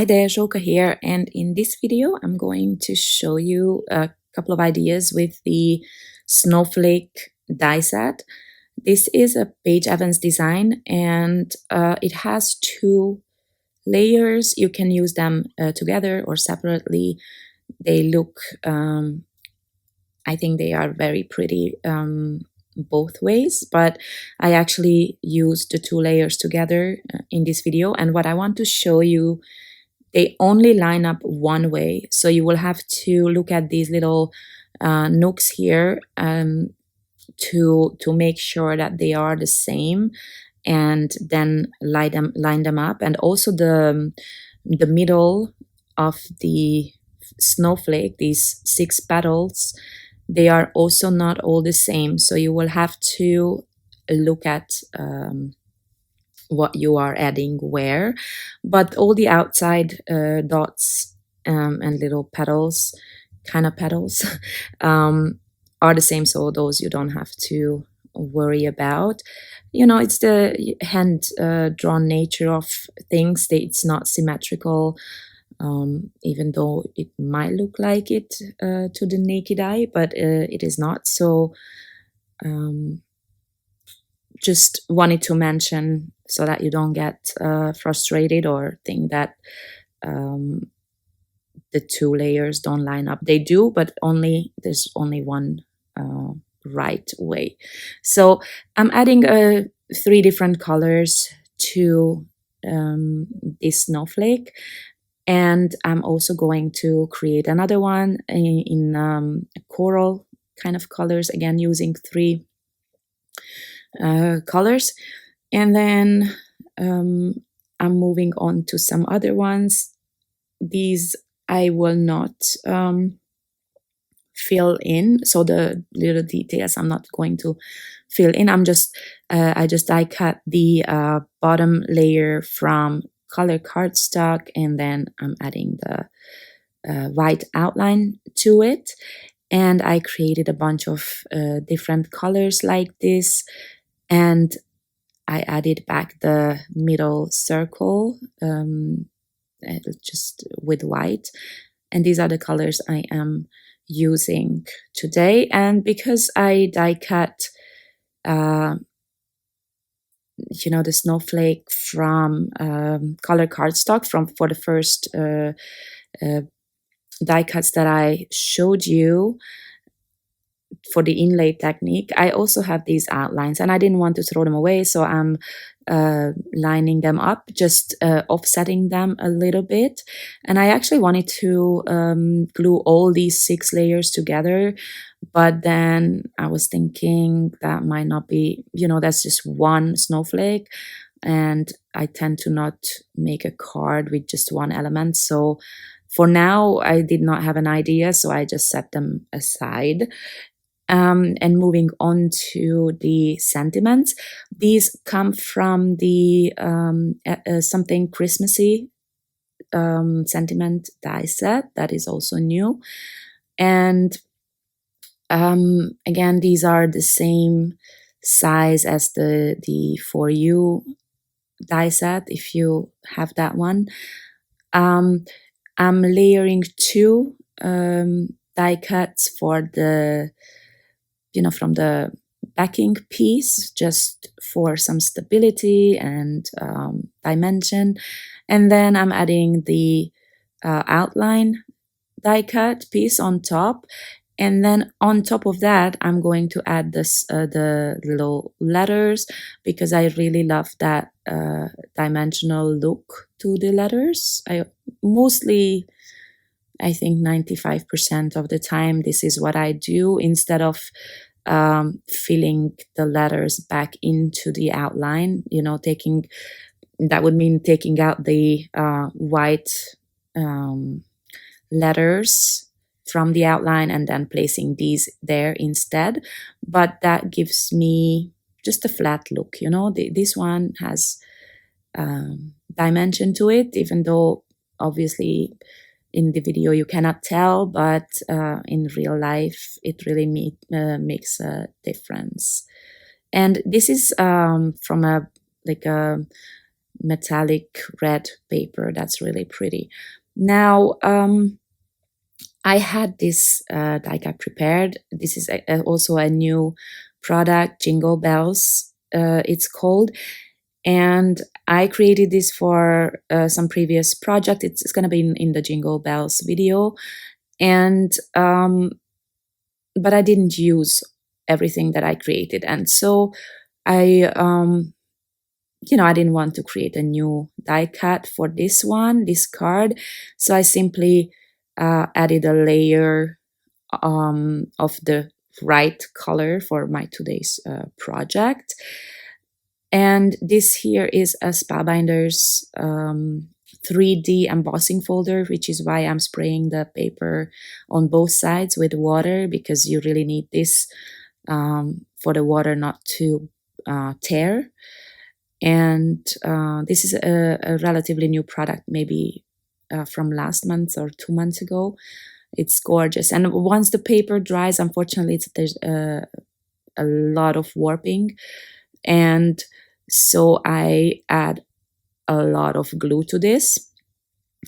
Hi there, Zsoka here, and in this video I'm going to show you a couple of ideas with the Snowflake Die Set. This is a Paige Evans design, and it has two layers. You can use them together or separately. They look, I think they are very pretty both ways, but I actually used the two layers together in this video, and what I want to show you, they only line up one way. So you will have to look at these little nooks here to make sure that they are the same, and then line them up. And also the middle of the snowflake, these 6 petals, they are also not all the same. So you will have to look at what you are adding where, but all the outside dots and little petals, kind of petals, are the same, so those you don't have to worry about. You know, it's the hand drawn nature of things. It's not symmetrical, even though it might look like it to the naked eye, but it is not. So just wanted to mention so that you don't get frustrated or think that the two layers don't line up. They do, but there's only one right way. So I'm adding 3 different colors to this snowflake, and I'm also going to create another one in coral kind of colors, again using 3 colors. And then I'm moving on to some other ones. These I will not fill in, so the little details I'm not going to fill in. I just die cut the bottom layer from color cardstock, and then I'm adding the white outline to it. And I created a bunch of different colors like this, and I added back the middle circle just with white. And these are the colors I am using today. And because I die cut the snowflake from color cardstock for the first die cuts that I showed you for the inlay technique, I also have these outlines, and I didn't want to throw them away, so I'm lining them up, just offsetting them a little bit. And I actually wanted to glue all these 6 layers together, but then I was thinking that might not be, that's just one snowflake, and I tend to not make a card with just one element. So for now, I did not have an idea, so I just set them aside. And moving on to the sentiments, these come from the something Christmassy sentiment die set that is also new. And again, these are the same size as the For You die set, if you have that one. I'm layering 2 die cuts for the from the backing piece, just for some stability and dimension. And then I'm adding the outline die cut piece on top. And then on top of that, I'm going to add the little letters, because I really love that dimensional look to the letters. I think 95% of the time, this is what I do, instead of filling the letters back into the outline. That would mean taking out the white letters from the outline and then placing these there instead. But that gives me just a flat look. This one has dimension to it, even though obviously in the video you cannot tell, but in real life it really makes a difference. And this is from a metallic red paper that's really pretty. Now, I had this die cut prepared. This is also a new product, Jingle Bells, it's called. And I created this for some previous project. It's going to be in the Jingle Bells video. And, but I didn't use everything that I created. And so I, I didn't want to create a new die cut for this card. So I simply added a layer of the right color for my today's project. And this here is a Spellbinders 3D embossing folder, which is why I'm spraying the paper on both sides with water, because you really need this for the water not to tear. And this is a relatively new product, maybe from last month or 2 months ago. It's gorgeous. And once the paper dries, unfortunately, there's a lot of warping. And so I add a lot of glue to this.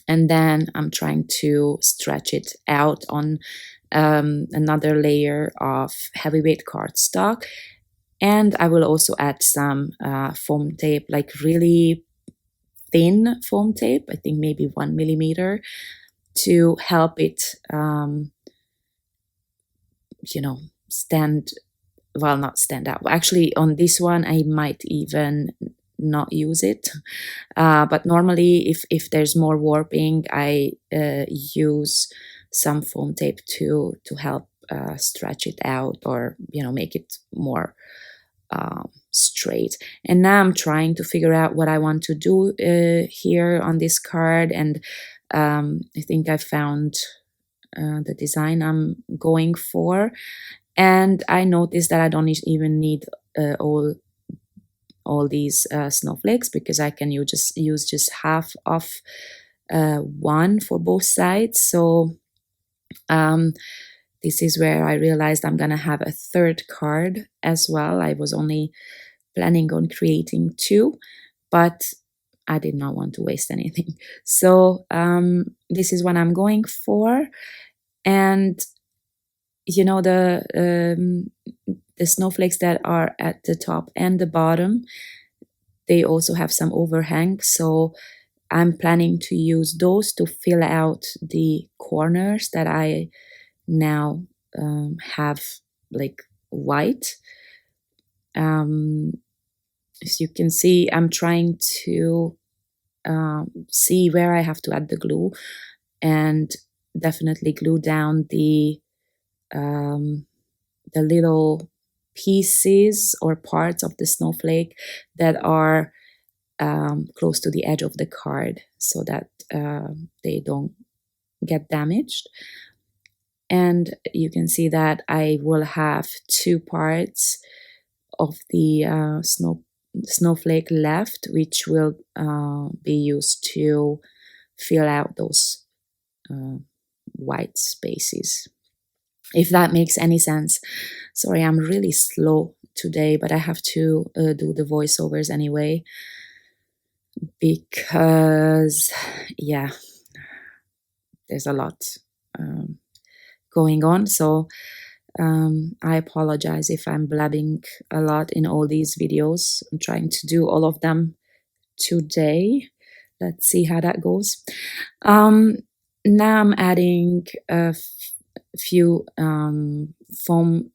And then I'm trying to stretch it out on another layer of heavyweight cardstock. And I will also add some foam tape, like really thin foam tape, I think maybe 1 millimeter, to help it, not stand out. Actually, on this one, I might even not use it. But normally, if there's more warping, I use some foam tape to help stretch it out, or make it more straight. And now I'm trying to figure out what I want to do here on this card, and I think I found the design I'm going for. And I noticed that I don't even need all these snowflakes, because I can use just half of one for both sides. So this is where I realized I'm gonna have a third card as well. I was only planning on creating 2, but I did not want to waste anything. So this is what I'm going for. And the snowflakes that are at the top and the bottom, they also have some overhang. So I'm planning to use those to fill out the corners that I now have like white. As you can see, I'm trying to see where I have to add the glue, and definitely glue down the little pieces or parts of the snowflake that are close to the edge of the card, so that they don't get damaged. And you can see that I will have 2 parts of the snowflake left, which will be used to fill out those white spaces, if that makes any sense. Sorry, I'm really slow today, but I have to do the voiceovers anyway, because there's a lot going on. So I apologize if I'm blabbing a lot in all these videos. I'm trying to do all of them today. Let's see how that goes. Now I'm adding a few foam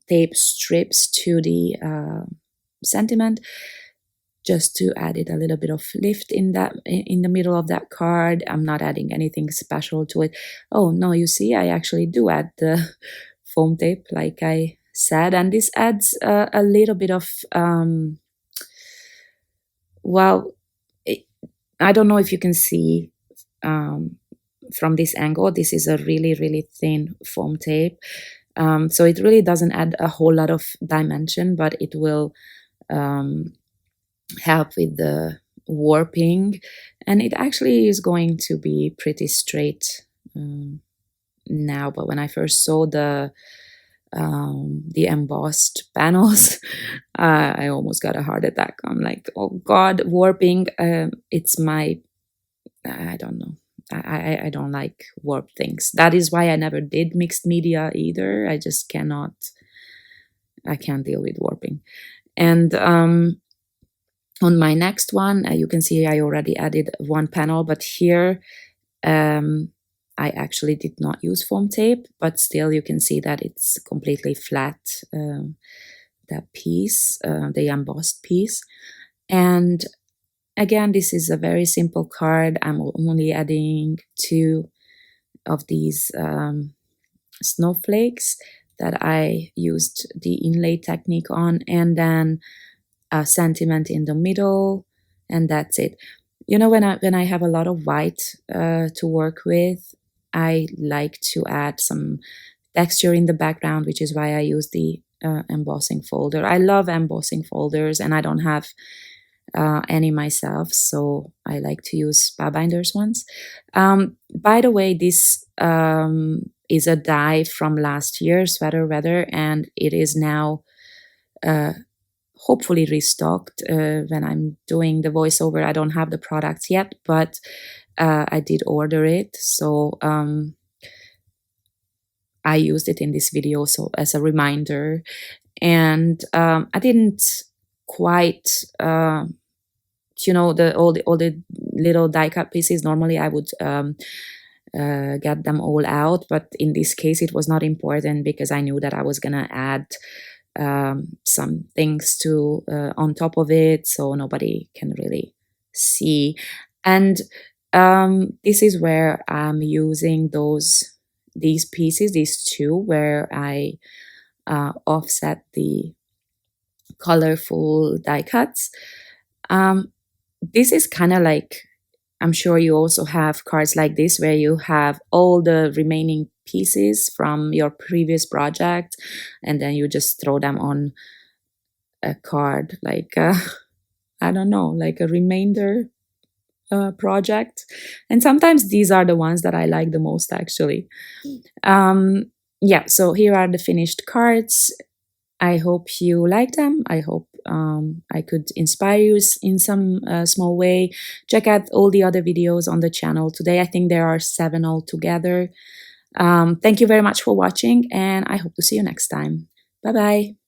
tape strips to the sentiment, just to add it a little bit of lift in the middle of that card. I'm not adding anything special to it. Oh no, you see, I actually do add the foam tape, like I said, and this adds a little bit of I don't know if you can see from this angle. This is a really, really thin foam tape, so it really doesn't add a whole lot of dimension, but it will help with the warping, and it actually is going to be pretty straight now. But when I first saw the the embossed panels, I almost got a heart attack. I'm like, oh God, warping. It's my, I don't know. I don't like warp things. That is why I never did mixed media either. I just cannot, I can't deal with warping. And on my next one, you can see I already added one panel, but here I actually did not use foam tape, but still you can see that it's completely flat, that piece, the embossed piece. And again, this is a very simple card. I'm only adding 2 of these snowflakes that I used the inlay technique on, and then a sentiment in the middle, and that's it. You know, when I have a lot of white to work with, I like to add some texture in the background, which is why I use the embossing folder. I love embossing folders, and I don't have any myself, so I like to use Spellbinders ones. By the way, this is a die from last year, Sweater Weather, and it is now hopefully restocked when I'm doing the voiceover. I don't have the products yet, but I did order it, so I used it in this video, so as a reminder. And I didn't quite, you know, all the little die cut pieces. Normally I would get them all out, but in this case it was not important because I knew that I was gonna add some things to on top of it, so nobody can really see. And this is where I'm using these pieces, these 2, where I offset the colorful die cuts. This is kind of like, I'm sure you also have cards like this where you have all the remaining pieces from your previous project, and then you just throw them on a card, like I don't know, like a remainder project. And sometimes these are the ones that I like the most, actually. Yeah, so here are the finished cards. I hope you like them. I hope I could inspire you in some small way. Check out all the other videos on the channel today. I think there are 7 altogether. Thank you very much for watching, and I hope to see you next time. Bye-bye.